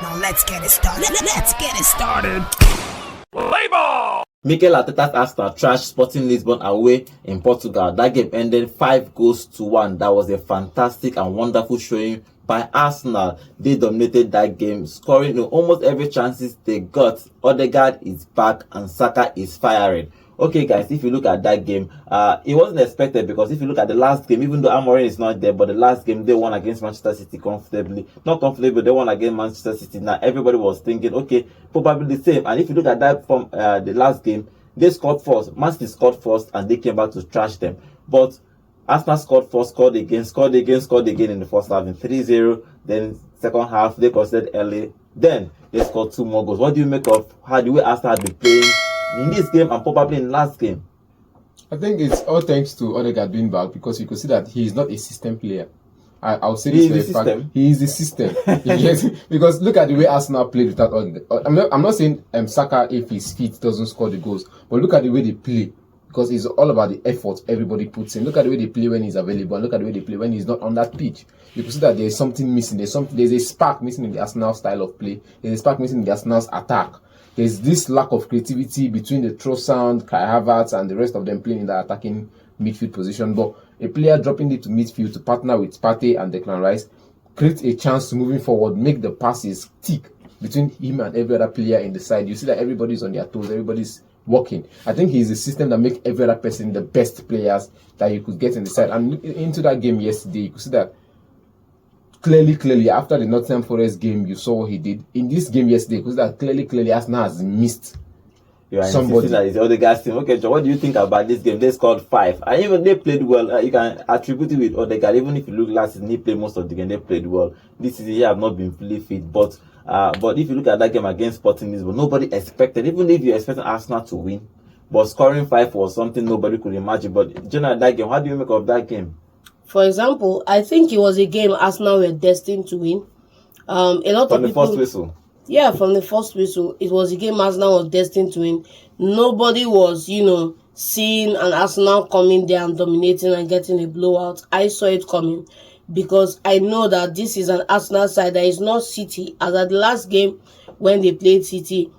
Now let's get it started. Let's get it started. Play ball! Mikel Arteta's Arsenal trashed Sporting Lisbon away in Portugal. That game ended 5-1. That was a fantastic and wonderful showing by Arsenal. They dominated that game, scoring in almost every chances they got. Odegaard is back and Saka is firing. Okay, guys, if you look at that game, it wasn't expected, because if you look at the last game, even though Amorim is not there, but the last game they won against Manchester City comfortably. Not comfortably, they won against Manchester City. Now everybody was thinking, okay, probably the same. And if you look at that from the last game, they scored first. Man City scored first, and they came back to trash them. But Arsenal scored first, scored again in the first half in 3-0. Then second half they conceded early. Then they scored 2 more goals. What do you make of how the way Arsenal had been playing in this game and probably in the last game? I think it's all thanks to Odegaard being back, because you could see that he is not a system player. I'll say this for a fact. He is the system. Yes, because look at the way Arsenal played without Odegaard. I'm not saying Saka, if his feet doesn't score the goals, but look at the way they play, because it's all about the effort everybody puts in. Look at the way they play when he's available, and look at the way they play when he's not on that pitch. You can see that there's something missing. There's a spark missing in the Arsenal style of play. There's a spark missing in the Arsenal's attack. There's this lack of creativity between the trossard, Kai Havertz, and the rest of them playing in the attacking midfield position. But a player dropping it to midfield to partner with Partey and Declan Rice creates a chance to moving forward, make the passes tick between him and every other player in the side. You see that everybody's on their toes, everybody's working. I think he's a system that makes every other person the best players that you could get in the side. And into that game yesterday, you could see that clearly after the Nottingham Forest game, you saw what he did. In this game yesterday, because that clearly Arsenal has missed somebody. That is the Odegaard team. Okay, Joe, what do you think about this game? They scored 5, and even they played well. You can attribute it with Odegaard. Even if you look last season, he played most of the game. They played well. This season, he have not been fully fit, but if you look at that game against Sporting Lisbon, nobody expected. Even if you expected Arsenal to win, but scoring 5 was something nobody could imagine. But generally, that game, what do you make of that game? For example, I think it was a game Arsenal were destined to win. A lot From of people, the first whistle. Yeah, from the first whistle, it was a game Arsenal was destined to win. Nobody was, seeing an Arsenal coming there and dominating and getting a blowout. I saw it coming, because I know that this is an Arsenal side that is not City. As at the last game when they played City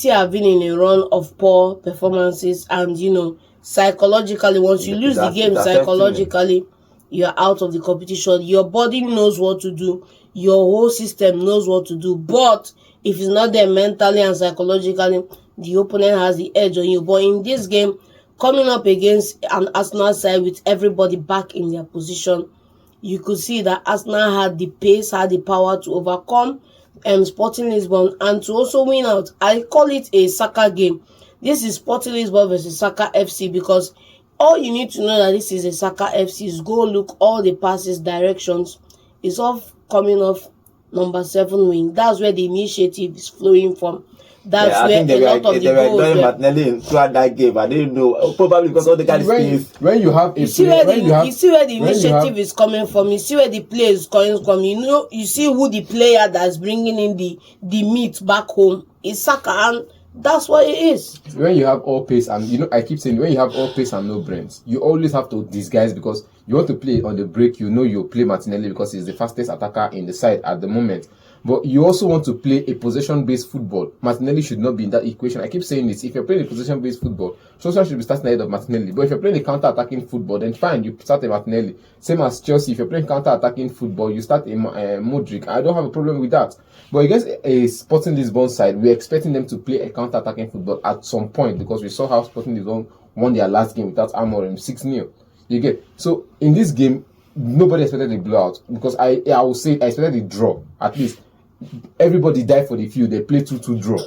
have been in a run of poor performances, and psychologically, once you lose the game psychologically, you're out of the competition. Your body knows what to do. Your whole system knows what to do. But if it's not there mentally and psychologically, the opponent has the edge on you. But in this game, coming up against an Arsenal side with everybody back in their position, you could see that Arsenal had the pace, had the power to overcome Sporting Lisbon and to also win out. I call it a Saka game. This is Sporting Lisbon versus Saka FC, because all you need to know that this is a Saka FC is go look all the passes, directions. It's all coming off number 7 wing. That's where the initiative is flowing from. That's where a lot of the goals were. Martinelli throughout that game. I didn't know. Probably because all the guys when you have you see where the initiative is coming from. You see where the play is coming from. You see who the player that's bringing in the meat back home is Saka, and that's what it is. When you have all pace, and I keep saying, when you have all pace and no brains, you always have to disguise, because you want to play on the break. You play Martinelli because he's the fastest attacker in the side at the moment. But you also want to play a possession-based football. Martinelli should not be in that equation. I keep saying this. If you're playing a possession-based football, Trossard should be starting ahead of Martinelli. But if you're playing a counter-attacking football, then fine, you start a Martinelli. Same as Chelsea. If you're playing counter-attacking football, you start a Modric. I don't have a problem with that. But against a Sporting Lisbon side, we're expecting them to play a counter-attacking football at some point, because we saw how Sporting Lisbon won their last game without Amorim, 6-0. You get? So in this game, nobody expected a blowout, because I would say I expected a draw, at least. Everybody died for the field. They played 2-2 draw.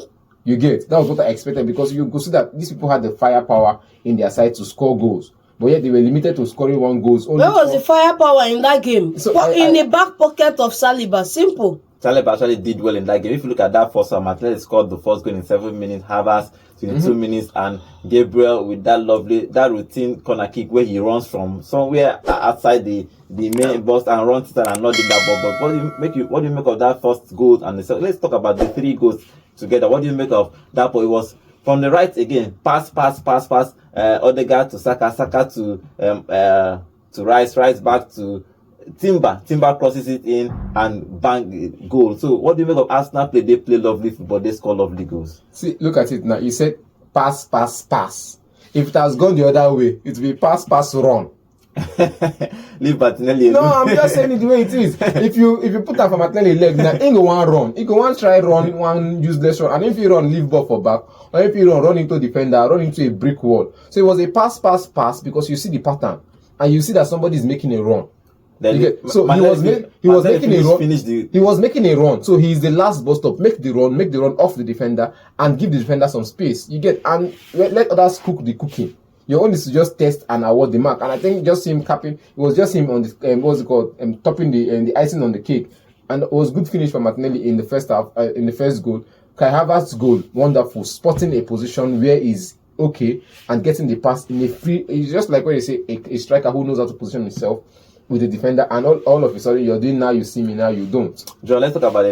You get? That was what I expected, because you could see that these people had the firepower in their side to score goals, but yet they were limited to scoring 1 goal. Where was the firepower in that game? So in the back pocket of Saliba. Simple. Saliba actually did well in that game. If you look at that first one, Martinelli scored the first goal in 7 minutes, Havertz 22 minutes, and Gabriel with that routine corner kick where he runs from somewhere outside the main box and runs it and not in that ball. But what do you make of that first goal and the second? Let's talk about the 3 goals together. What do you make of that? But it was from the right again, pass, Odegaard to Saka to Rice back to Timber crosses it in and bang goal. So what do you make of Arsenal play? They play lovely football, they score lovely goals. See, look at it now. You said pass, pass, pass. If it has gone the other way, it will be pass, pass, run. Leave Martinelli. No, I'm just saying it the way it is. If you put that for Martinelli leg, now he go one run. He go one try run, one useless run. And if you run, leave ball for back. Or if you run into defender, run into a brick wall. So it was a pass, pass, pass because you see the pattern. And you see that somebody is making a run. So he was making a run. He was making a run. So he is the last bus stop. Make the run off the defender and give the defender some space. You get, and let others cook the cooking. Your own is to just test and award the mark. And I think just him capping, it was just him on the topping the icing on the cake. And it was good finish for Martinelli in the first half, in the first goal. Kai Havertz's goal, wonderful, spotting a position where he's okay and getting the pass in a free. It's just like when you say a striker who knows how to position himself with the defender, and all of a sudden you're doing now, you see me now, you don't. John, let's talk about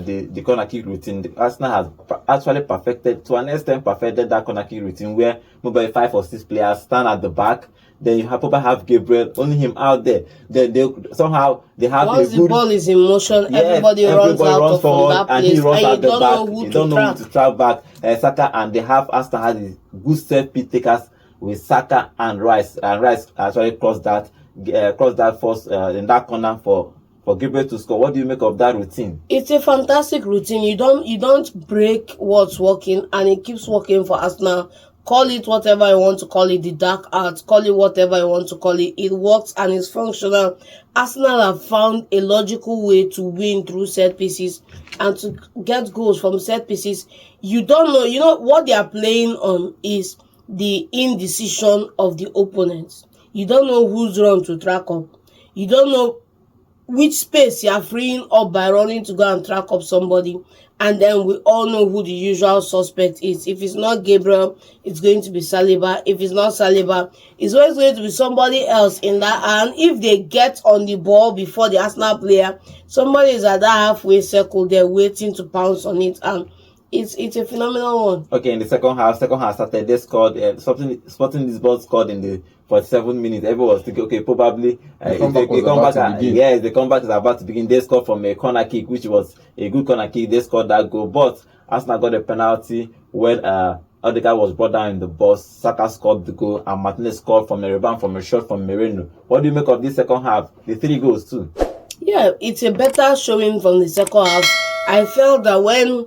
the corner kick routine. Arsenal has actually perfected that corner kick routine where maybe 5 or 6 players stand at the back. Then you probably have Gabriel, only him out there. Then they have once the ball is in motion, everybody runs out from that place, and you don't know who to track back. Saka, and they have Arsenal has good set pick takers with Saka and Rice. And Rice actually crossed that first in that corner for Gabriel to score. What do you make of that routine? It's a fantastic routine. You don't break what's working, and it keeps working for Arsenal. Call it whatever you want to call it, the dark arts, call it whatever you want to call it. It works and it's functional. Arsenal have found a logical way to win through set pieces and to get goals from set pieces. You don't know, what they are playing on is the indecision of the opponents. You don't know who's run to track up. You don't know which space you are freeing up by running to go and track up somebody. And then we all know who the usual suspect is. If it's not Gabriel, it's going to be Saliba. If it's not Saliba, it's always going to be somebody else in that. And if they get on the ball before the Arsenal player, somebody is at that halfway circle, they're waiting to pounce on it. And it's a phenomenal one. Okay, in the second half started, they scored, Sporting Lisbon scored in the 47 minutes. Everyone was thinking, okay, probably the comeback is about to begin. They scored from a corner kick, which was a good corner kick. They scored that goal, but Arsenal got a penalty when Odegaard was brought down in the box. Saka scored the goal, and Martinez scored from a rebound from a shot from Moreno. What do you make of this second half? The 3 goals too. Yeah, it's a better showing from the second half. I felt that when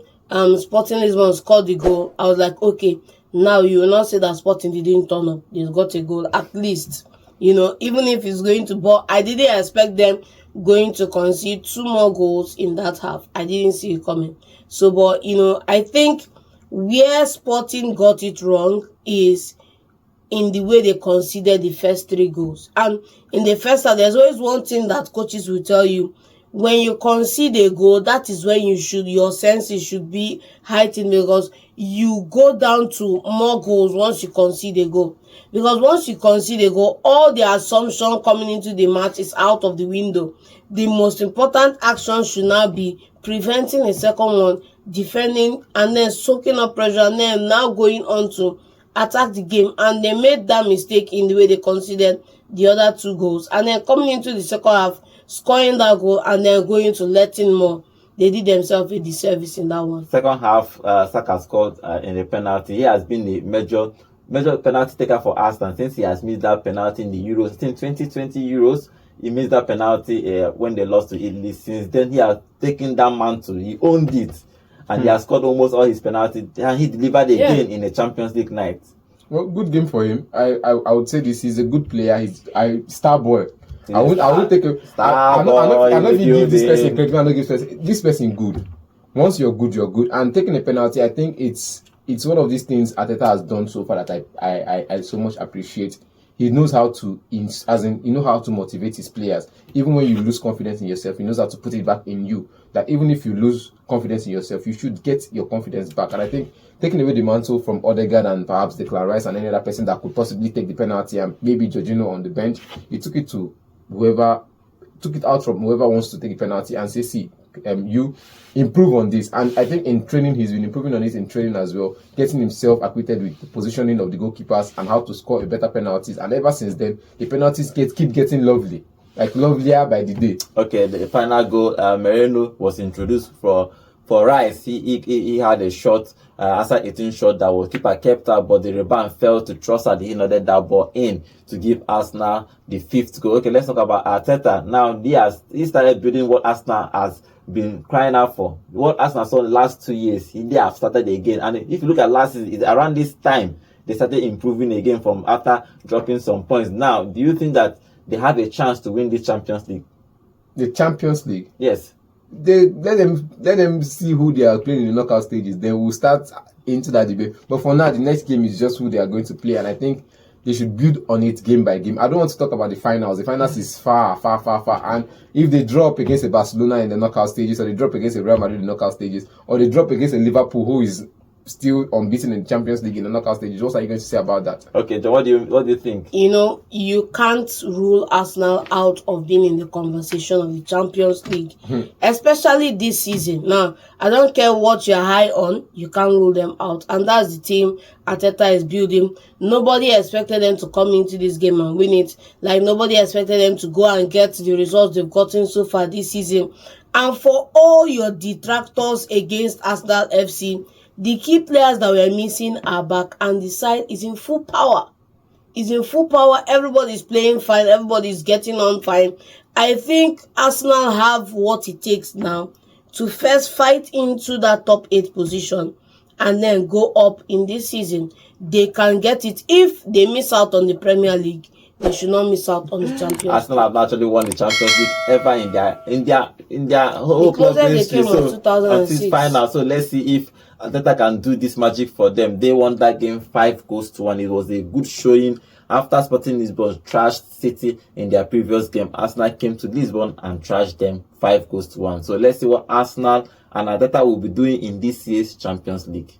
Sporting Lisbon scored the goal, I was like, okay, now you will not say that Sporting didn't turn up. They got a goal at least, even if it's going to. But I didn't expect them going to concede 2 more goals in that half. I didn't see it coming. So, but I think where Sporting got it wrong is in the way they conceded the first 3 goals. And in the first half, there's always one thing that coaches will tell you. When you concede a goal, that is when your senses should be heightened, because you go down to more goals once you concede a goal. Because once you concede a goal, all the assumption coming into the match is out of the window. The most important action should now be preventing a second one, defending, and then soaking up pressure, and then now going on to attack the game. And they made that mistake in the way they conceded the other 2 goals. And then coming into the second half, scoring that goal and then going to letting more. They did themselves a disservice in that one. Second half, Saka scored in a penalty. He has been the major penalty taker for Arsenal since he has missed that penalty in the Euros. I think 2020 Euros, he missed that penalty when they lost to Italy. Since then, he has taken that mantle. He owned it. And he has scored almost all his penalties. And he delivered again in a Champions League night. Well, good game for him. I would say he's a good player. He's a star boy. I won't take a star. I'm not even give this person credit. I'm not give this person good. Once you're good, you're good. And taking a penalty, I think it's one of these things Arteta has done so far that I so much appreciate. He knows how to how to motivate his players. Even when you lose confidence in yourself, he knows how to put it back in you. That even if you lose confidence in yourself, you should get your confidence back. And I think taking away the mantle from Odegaard and perhaps Declan Rice and any other person that could possibly take the penalty, and maybe Jorginho on the bench, he took it out from whoever wants to take the penalty and say, see, you improve on this. And I think in training, he's been improving on it in training as well, getting himself acquainted with the positioning of the goalkeepers and how to score a better penalties. And ever since then, the penalties keep getting lovely. like lovelier by the day. Okay, the final goal, Moreno was introduced for Rice. He had a shot, after 18 shot that was keeper kept out, but the rebound fell to Trossard. He nodded that ball in to give Arsenal the 5th goal. Okay, let's talk about Arteta. Now, he started building what Arsenal has been crying out for. What Arsenal saw the last 2 years, they have started again. And if you look at last season, around this time, they started improving again from after dropping some points. Now, do you think that they have a chance to win this Champions League? The Champions League? Yes. They let them see who they are playing in the knockout stages. Then we'll start into that debate. But for now, the next game is just who they are going to play, and I think they should build on it game by game. I don't want to talk about the finals. The finals is far. And if they drop against a Barcelona in the knockout stages, or they drop against a Real Madrid in the knockout stages, or they drop against a Liverpool who is still unbeaten in the Champions League in the knockout stages, what are you going to say about that? Okay, John, what do you think? You can't rule Arsenal out of being in the conversation of the Champions League, especially this season. Now, I don't care what you're high on, you can't rule them out, and that's the team Arteta is building. Nobody expected them to come into this game and win it. Like, nobody expected them to go and get the results they've gotten so far this season. And for all your detractors against Arsenal FC, the key players that were missing are back, and the side is in full power. Everybody's playing fine. Everybody's getting on fine. I think Arsenal have what it takes now to first fight into that top 8 position and then go up in this season. They can get it. If they miss out on the Premier League, they should not miss out on the Champions League. Arsenal have actually won the Champions League ever in their whole club history. So until final. So let's see if Arteta can do this magic for them. They won that game 5-1. It was a good showing. After Sporting Lisbon trashed City in their previous game, Arsenal came to Lisbon and trashed them 5-1. So let's see what Arsenal and Arteta will be doing in this year's Champions League.